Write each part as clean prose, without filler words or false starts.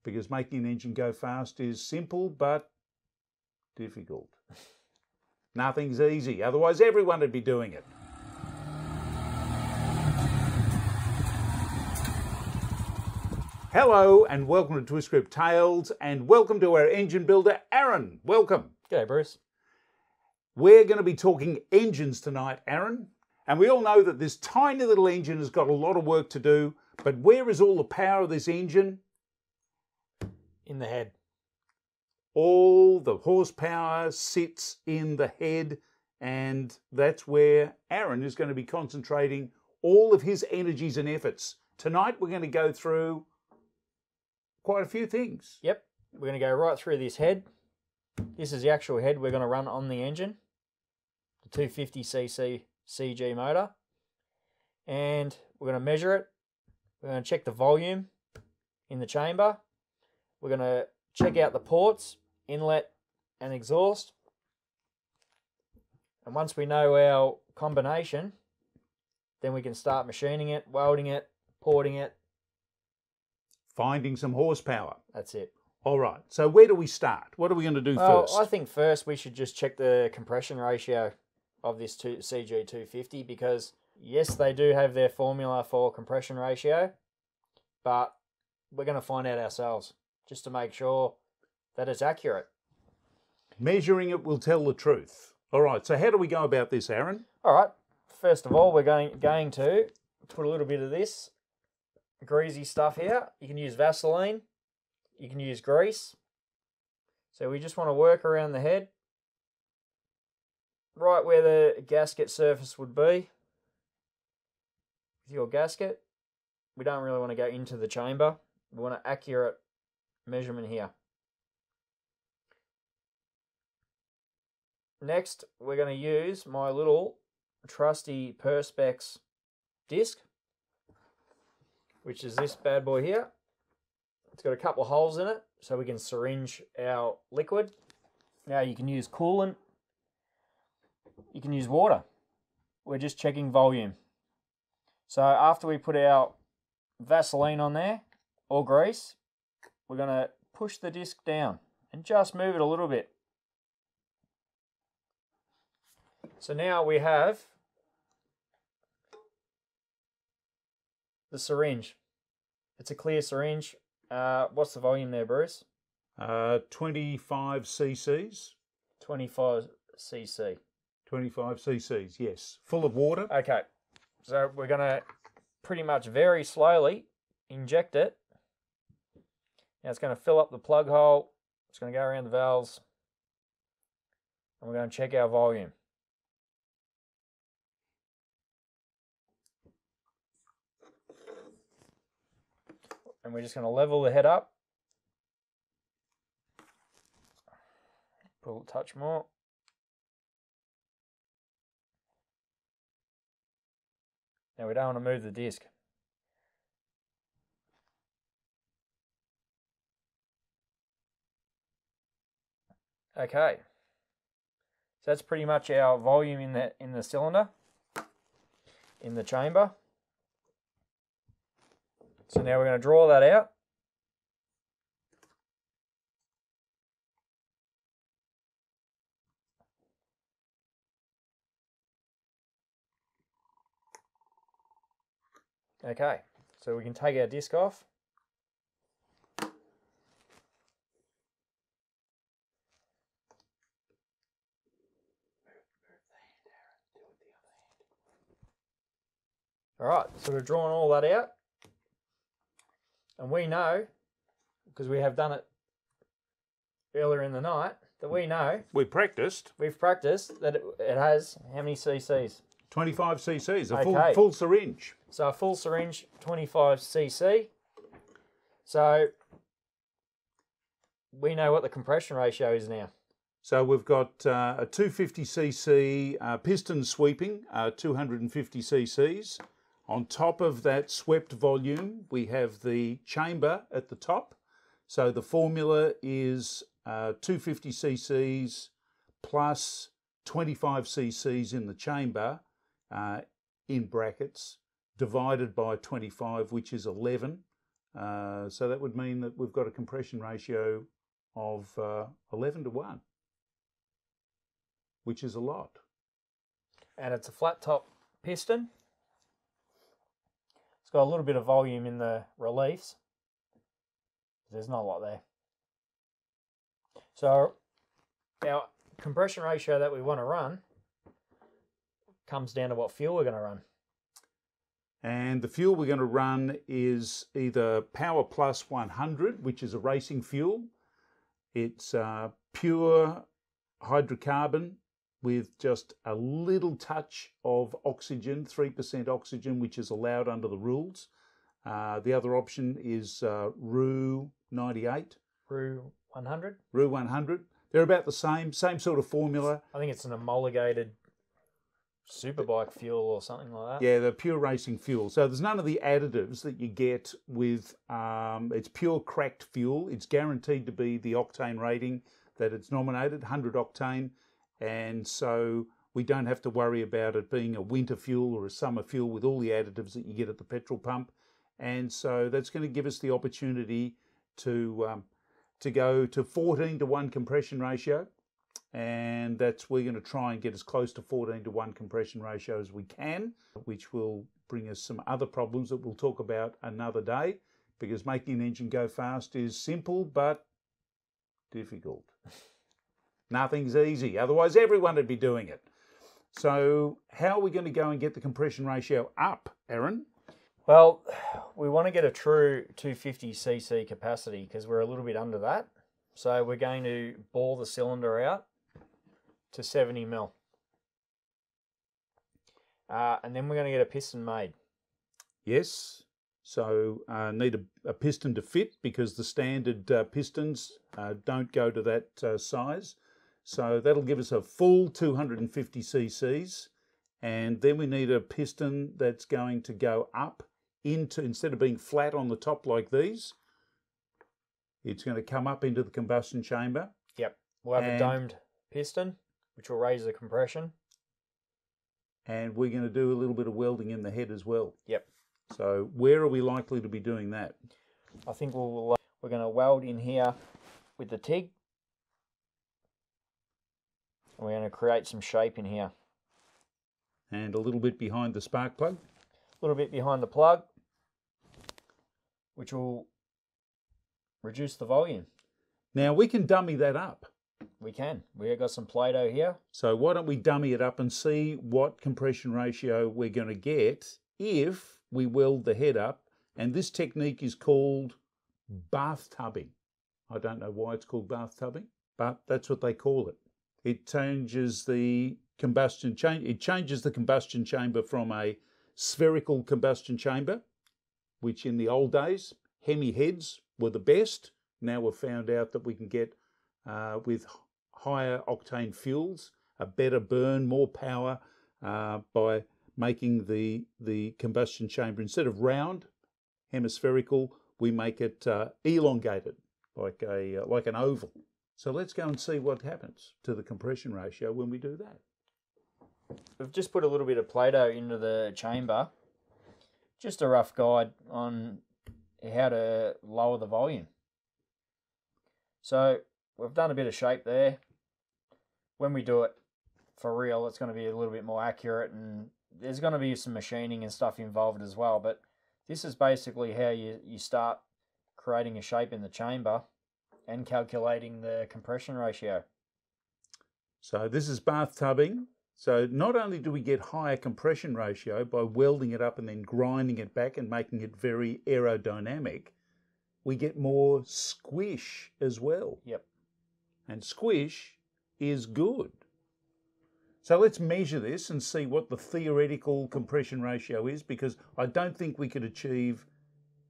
because making an engine go fast is simple but difficult. Nothing's easy, otherwise everyone would be doing it. Hello and welcome to Twist Grip Tales, and welcome to our engine builder, Aaron. Welcome. G'day, Bruce. We're going to be talking engines tonight, Aaron. And we all know that this tiny little engine has got a lot of work to do, but where is all the power of this engine? In the head. All the horsepower sits in the head, and that's where Aaron is going to be concentrating all of his energies and efforts. Tonight we're going to go through quite a few things. Yep, we're going to go right through this head. This is the actual head we're going to run on the engine, the 250cc CG motor, and we're going to measure it. We're going to check the volume in the chamber. We're going to check out the ports, inlet and exhaust. And once we know our combination, then we can start machining it, welding it, porting it. Finding some horsepower. That's it. All right, so where do we start? What are we going to do first? I think first we should just check the compression ratio of this CG250, because yes, they do have their formula for compression ratio, but we're going to find out ourselves just to make sure that it's accurate. Measuring it will tell the truth. All right, so how do we go about this, Aaron? All right, first of all, we're going to put a little bit of this greasy stuff here. You can use Vaseline, you can use grease. So we just want to work around the head, right where the gasket surface would be with your gasket. We don't really want to go into the chamber. We want an accurate measurement here. Next, we're going to use my little trusty Perspex disc, which is this bad boy here. It's got a couple of holes in it so we can syringe our liquid. Now you can use coolant, you can use water. We're just checking volume. So after we put our Vaseline on there, or grease, we're going to push the disc down and just move it a little bit. So now we have the syringe. It's a clear syringe. What's the volume there, Bruce? 25 cc's. 25 cc. 25 cc's, yes. Full of water. Okay, so we're going to pretty much very slowly inject it. Now it's going to fill up the plug hole. It's going to go around the valves. And we're going to check our volume. And we're just going to level the head up. Pull a touch more. Now we don't want to move the disc. Okay. So that's pretty much our volume in the cylinder, in the chamber. So now we're going to draw that out. Okay, so we can take our disc off. All right, so we've drawn all that out. And we know, because we have done it earlier in the night, that we know... We've practiced that it has how many cc's? 25 cc's, a Okay. full syringe. So a full syringe, 25 cc. So we know what the compression ratio is now. So we've got a 250cc piston sweeping, 250 cc's. On top of that swept volume, we have the chamber at the top. So the formula is 250 cc's plus 25 cc's in the chamber, in brackets, divided by 25, which is 11. So that would mean that we've got a compression ratio of 11 to 1, which is a lot. And it's a flat top piston. It's got a little bit of volume in the reliefs. There's not a lot there. So our compression ratio that we want to run comes down to what fuel we're going to run. And the fuel we're going to run is either Power Plus 100, which is a racing fuel. It's pure hydrocarbon with just a little touch of oxygen, 3% oxygen, which is allowed under the rules. The other option is RU 98. RU 100? RU 100. They're about the same sort of formula. I think it's an homologated superbike fuel or something like that. Yeah, they're pure racing fuel. So there's none of the additives that you get with, it's pure cracked fuel. It's guaranteed to be the octane rating that it's nominated, 100 octane. And so we don't have to worry about it being a winter fuel or a summer fuel with all the additives that you get at the petrol pump. And so that's going to give us the opportunity to go to 14 to 1 compression ratio. And we're going to try and get as close to 14 to 1 compression ratio as we can, which will bring us some other problems that we'll talk about another day, because making an engine go fast is simple but difficult. Nothing's easy, otherwise everyone would be doing it. So how are we going to go and get the compression ratio up, Aaron? Well, we want to get a true 250cc capacity because we're a little bit under that. So we're going to bore the cylinder out to 70 mil. And then we're going to get a piston made. Yes. So need a piston to fit, because the standard pistons don't go to that size. So that'll give us a full 250 cc's. And then we need a piston that's going to go up into, instead of being flat on the top like these, it's going to come up into the combustion chamber. Yep. We'll have a domed piston, which will raise the compression. And we're going to do a little bit of welding in the head as well. Yep. So where are we likely to be doing that? I think we're going to weld in here with the TIG. And we're going to create some shape in here. And a little bit behind the spark plug. A little bit behind the plug, which will reduce the volume. Now we can dummy that up. We can. We've got some Play-Doh here. So why don't we dummy it up and see what compression ratio we're going to get if we weld the head up. And this technique is called bathtubbing. I don't know why it's called bathtubbing, but that's what they call it. It changes the combustion chamber from a spherical combustion chamber, which in the old days, Hemi heads were the best. Now we've found out that we can get, with higher octane fuels, a better burn, more power, by making the combustion chamber, instead of round, hemispherical, we make it elongated, like an oval. So let's go and see what happens to the compression ratio when we do that. We've just put a little bit of Play-Doh into the chamber. Just a rough guide on how to lower the volume. So we've done a bit of shape there. When we do it for real, it's going to be a little bit more accurate, and there's going to be some machining and stuff involved as well. But this is basically how you start creating a shape in the chamber and calculating the compression ratio. So this is bathtubbing. So not only do we get higher compression ratio by welding it up and then grinding it back and making it very aerodynamic, we get more squish as well. Yep. And squish is good. So let's measure this and see what the theoretical compression ratio is, because I don't think we could achieve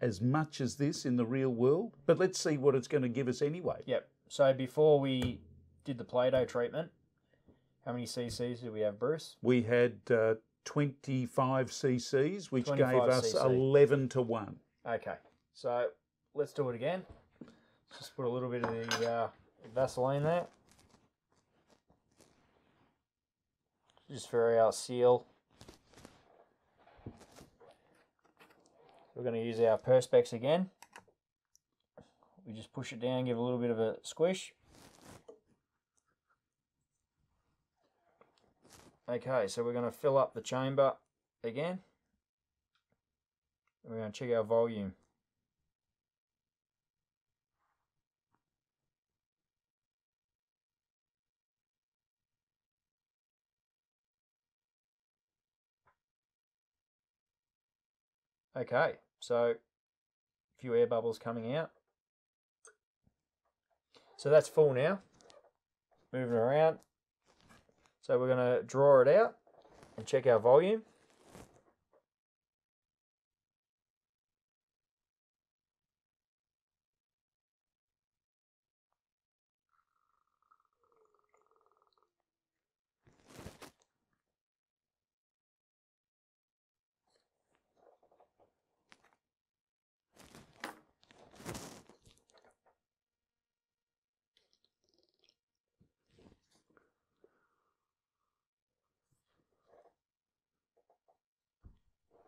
as much as this in the real world, but let's see what it's going to give us anyway. Yep. So before we did the Play-Doh treatment, how many cc's did we have, Bruce? We had 25 cc's, which 25 gave us cc. 11 to 1. Okay, so let's do it again. Just put a little bit of the Vaseline there. Just for our seal. We're going to use our Perspex again. we just push it down, give it a little bit of a squish. Okay, so we're going to fill up the chamber again. We're going to check our volume. Okay, so a few air bubbles coming out. So that's full now. Moving around. So we're going to draw it out and check our volume.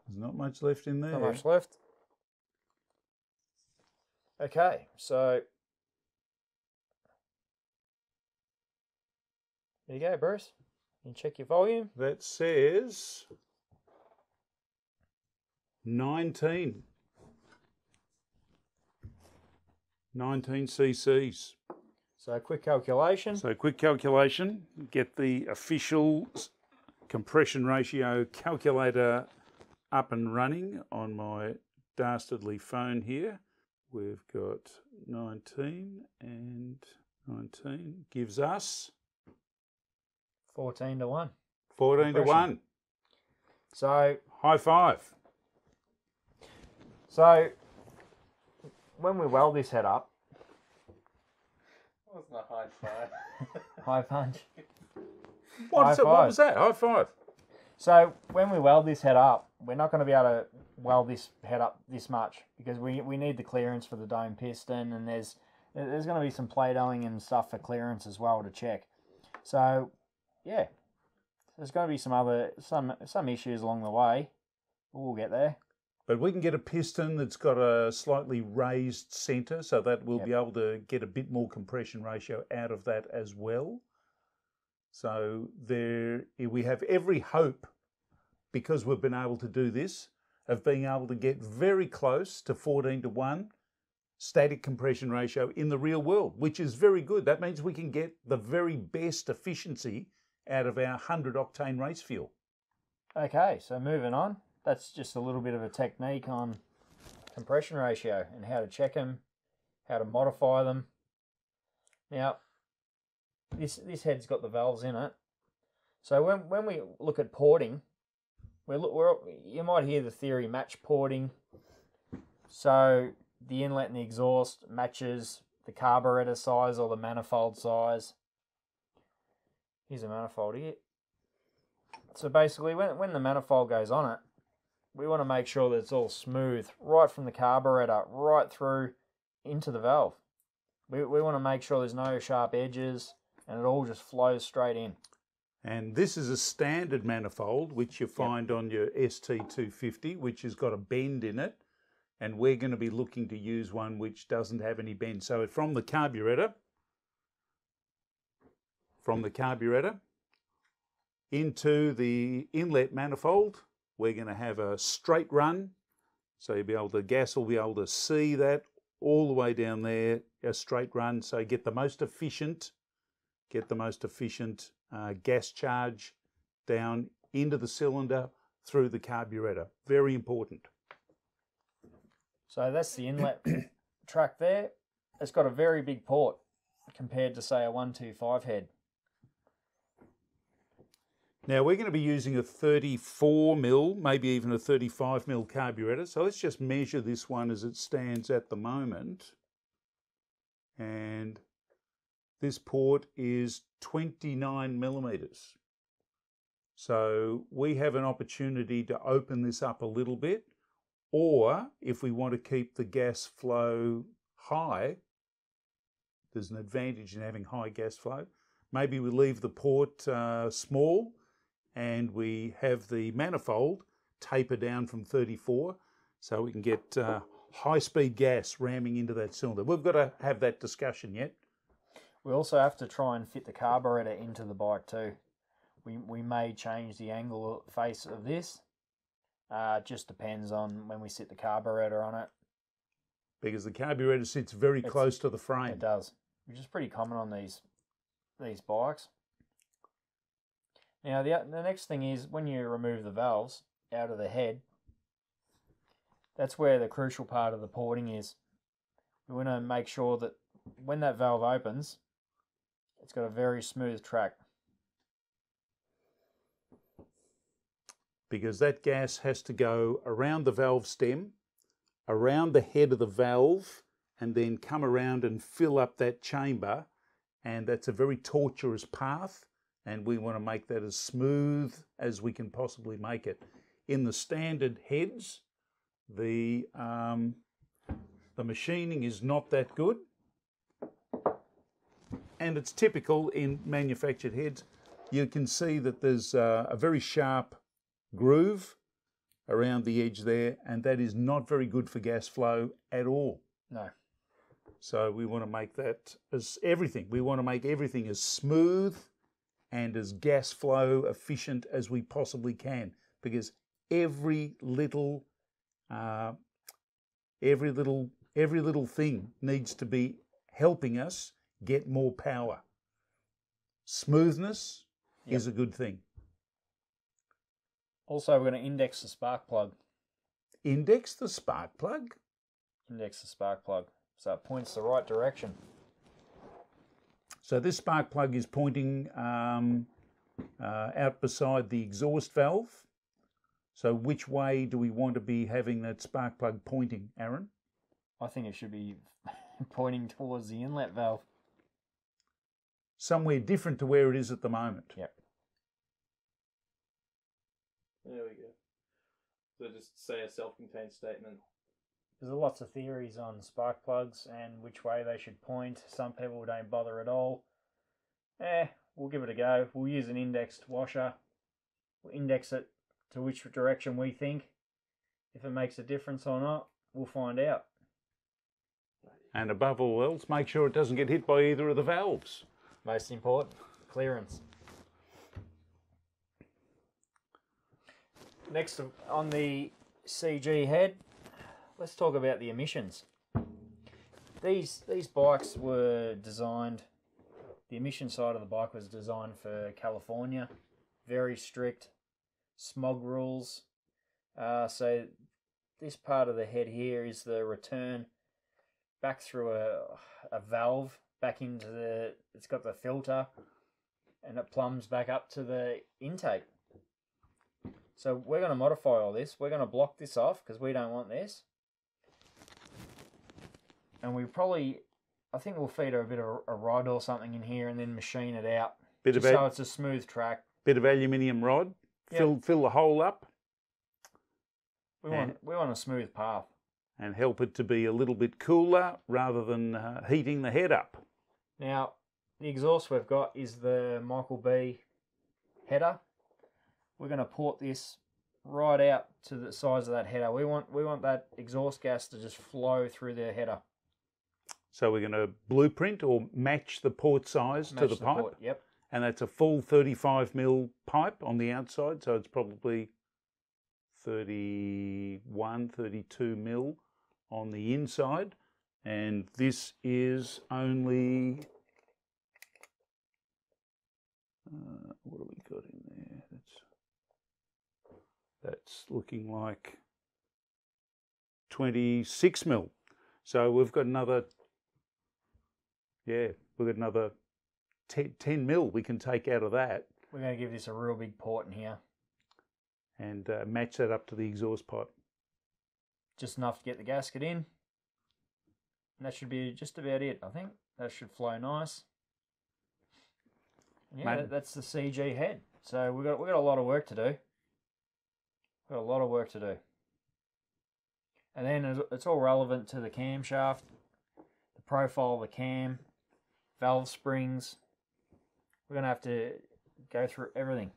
There's not much left in there. Not much left. Okay, so there you go, Bruce. You can check your volume. That says 19. 19 cc's. So quick calculation. So quick calculation, get the official compression ratio calculator up and running on my dastardly phone here. We've got 19 and 19 gives us 14 to 1. 14 to 1. So high five. So when we weld this head up, That wasn't a high five. high punch. What was that? High five. So when we weld this head up, we're not going to be able to weld this head up this much because we need the clearance for the dome piston, and there's going to be some Play-Dohing and stuff for clearance as well to check. So yeah, there's going to be some issues along the way. We'll get there. But we can get a piston that's got a slightly raised centre, so that we'll be able to get a bit more compression ratio out of that as well. So we have every hope, because we've been able to do this, of being able to get very close to 14 to 1 static compression ratio in the real world, which is very good. That means we can get the very best efficiency out of our 100 octane race fuel. Okay, so moving on. That's just a little bit of a technique on compression ratio and how to check them, how to modify them. Now, this head's got the valves in it. So when we look at porting, you might hear the theory match porting. So the inlet and the exhaust matches the carburetor size or the manifold size. Here's a manifold here. So basically when the manifold goes on it, we want to make sure that it's all smooth, right from the carburetor, right through into the valve. We want to make sure there's no sharp edges and it all just flows straight in. And this is a standard manifold, which you find on your ST250, which has got a bend in it. And we're going to be looking to use one which doesn't have any bend. So from the carburetor into the inlet manifold, we're going to have a straight run. So gas will be able to see that all the way down there, a straight run. So get the most efficient gas charge down into the cylinder through the carburetor. Very important. So that's the inlet track there. It's got a very big port compared to, say, a 125 head. Now we're going to be using a 34mm, maybe even a 35mm carburetor. So let's just measure this one as it stands at the moment. And this port is 29mm. So we have an opportunity to open this up a little bit, or if we want to keep the gas flow high, there's an advantage in having high gas flow. Maybe we leave the port small and we have the manifold taper down from 34 so we can get high-speed gas ramming into that cylinder. We've got to have that discussion yet. We also have to try and fit the carburetor into the bike too. We may change the angle face of this. Just depends on when we sit the carburetor on it. Because the carburetor sits very close to the frame. It does, which is pretty common on these bikes. Now the next thing is when you remove the valves out of the head, that's where the crucial part of the porting is. We want to make sure that when that valve opens, it's got a very smooth track. Because that gas has to go around the valve stem, around the head of the valve, and then come around and fill up that chamber. And that's a very tortuous path, and we want to make that as smooth as we can possibly make it. In the standard heads, the machining is not that good, and it's typical in manufactured heads. You can see that there's a very sharp groove around the edge there, and that is not very good for gas flow at all. No. So we want to make that as everything. We want to make everything as smooth and as gas flow efficient as we possibly can, because every little thing needs to be helping us get more power. Smoothness is a good thing. Also, we're going to index the spark plug. Index the spark plug? Index the spark plug, so it points the right direction. So this spark plug is pointing out beside the exhaust valve. So which way do we want to be having that spark plug pointing, Aaron? I think it should be pointing towards the inlet valve. Somewhere different to where it is at the moment. Yep. There we go. So just say a self-contained statement. There's lots of theories on spark plugs and which way they should point. Some people don't bother at all. We'll give it a go. We'll use an indexed washer. We'll index it to which direction we think. If it makes a difference or not, we'll find out. And above all else, make sure it doesn't get hit by either of the valves. Most important, clearance. Next on the CG head, let's talk about the emissions. These bikes were designed, the emission side of the bike was designed for California. Very strict smog rules. So this part of the head here is the return back through a valve, back into it's got the filter, and it plumbs back up to the intake. So we're going to modify all this. We're going to block this off because we don't want this. And I think we'll feed a bit of a rod or something in here and then machine it out. So it's a smooth track. Bit of aluminium rod. Yep. Fill the hole up. We want a smooth path. And help it to be a little bit cooler rather than heating the head up. Now, the exhaust we've got is the Michael B header. We're going to port this right out to the size of that header. We want that exhaust gas to just flow through the header. So we're going to blueprint or match the port size to the pipe. Port, yep. And that's a full 35mm pipe on the outside, so it's probably 31, 32mm on the inside. And this is only, what have we got in there? That's looking like 26mm. So we've got another, we've got another 10mm we can take out of that. We're going to give this a real big port in here. And match that up to the exhaust pipe. Just enough to get the gasket in. And that should be just about it, I think. That should flow nice. Yeah, that's the CG head. So we've got a lot of work to do. Got a lot of work to do. And then it's all relevant to the camshaft, the profile of the cam, valve springs. We're going to have to go through everything.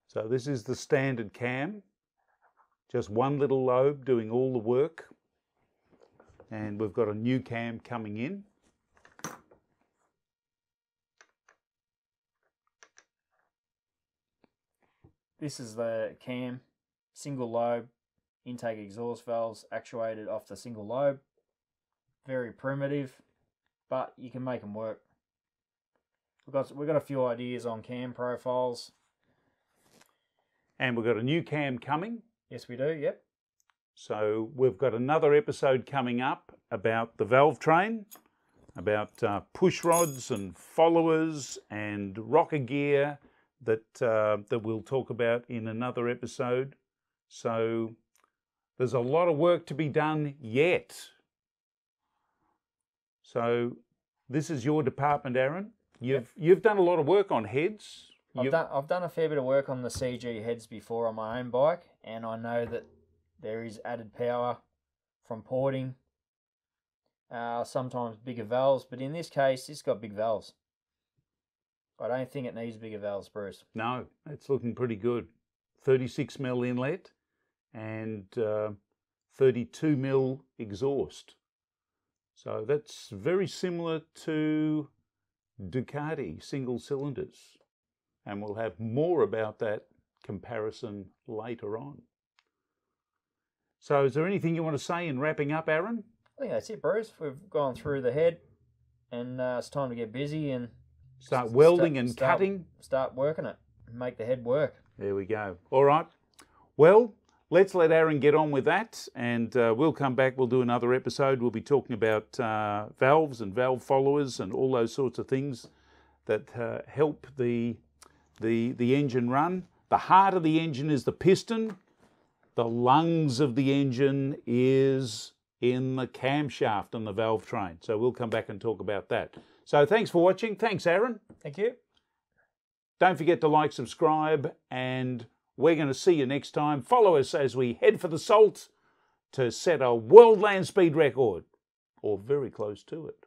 So this is the standard cam. Just one little lobe doing all the work. And we've got a new cam coming in. This is the cam, single lobe, intake exhaust valves actuated off the single lobe. Very primitive, but you can make them work. We've got a few ideas on cam profiles. And we've got a new cam coming. Yes, we do, yep. So we've got another episode coming up about the valve train, about push rods and followers and rocker gear that we'll talk about in another episode. So there's a lot of work to be done yet. So this is your department, Aaron. You've done a lot of work on heads. I've done a fair bit of work on the CG heads before on my own bike, and I know that there is added power from porting, sometimes bigger valves, but in this case, it's got big valves. I don't think it needs bigger valves, Bruce. No, it's looking pretty good. 36mm inlet and 32mm exhaust. So that's very similar to Ducati single cylinders. And we'll have more about that comparison later on. So is there anything you want to say in wrapping up, Aaron? I think that's it, Bruce. We've gone through the head, and it's time to get busy and start welding and cutting. Start working it. Make the head work. There we go. All right. Well, let's let Aaron get on with that, and we'll come back. We'll do another episode. We'll be talking about valves and valve followers and all those sorts of things that help the engine run. The heart of the engine is the piston. The lungs of the engine is in the camshaft and the valve train. So we'll come back and talk about that. So thanks for watching. Thanks, Aaron. Thank you. Don't forget to like, subscribe, and we're going to see you next time. Follow us as we head for the salt to set a world land speed record, or very close to it.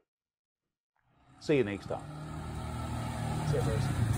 See you next time. See you, Bruce.